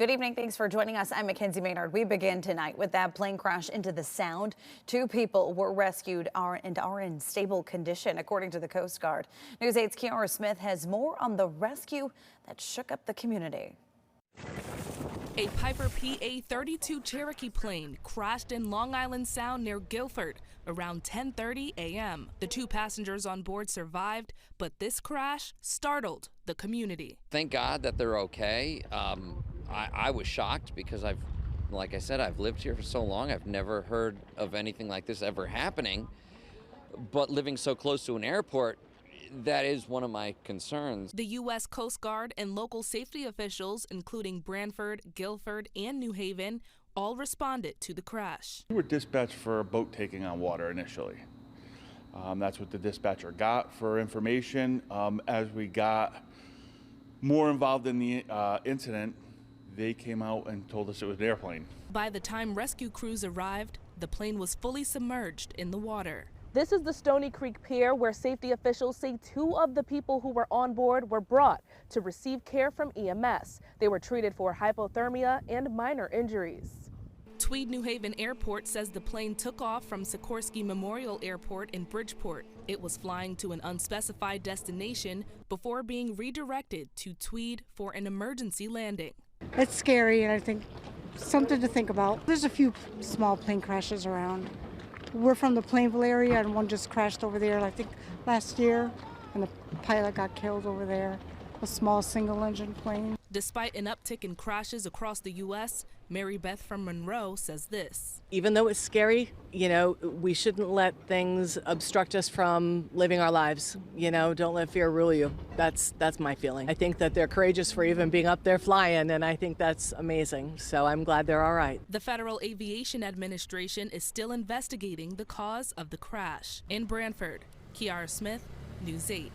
Good evening. Thanks for joining us. I'm Mackenzie Maynard. We begin tonight with that plane crash into the Sound. 2 people were rescued and are in stable condition, according to the Coast Guard. News 8's Kiara Smith has more on the rescue that shook up the community. A Piper PA-32 Cherokee plane crashed in Long Island Sound near Guilford around 10:30 a.m. The 2 passengers on board survived, but this crash startled the community. Thank God that they're okay. I was shocked because like I said, I've lived here for so long. I've never heard of anything like this ever happening. But living so close to an airport, that is one of my concerns. The U.S. Coast Guard and local safety officials, including Branford, Guilford, and New Haven, all responded to the crash. We were dispatched for a boat taking on water initially. That's what the dispatcher got for information. As we got more involved in the incident, they came out and told us it was an airplane. By the time rescue crews arrived, the plane was fully submerged in the water. This is the Stony Creek Pier, where safety officials say 2 of the people who were on board were brought to receive care from EMS. They were treated for hypothermia and minor injuries. Tweed New Haven Airport says the plane took off from Sikorsky Memorial Airport in Bridgeport. It was flying to an unspecified destination before being redirected to Tweed for an emergency landing. It's scary, and I think something to think about. There's a few small plane crashes around. We're from the Plainville area, and one just crashed over there, I think, last year, and the pilot got killed over there. A small single-engine plane. Despite an uptick in crashes across the U.S., Mary Beth from Monroe says this. Even though it's scary, we shouldn't let things obstruct us from living our lives. Don't let fear rule you. That's my feeling. I think that they're courageous for even being up there flying, and I think that's amazing. So I'm glad they're all right. The Federal Aviation Administration is still investigating the cause of the crash. In Branford, Kiara Smith, News 8.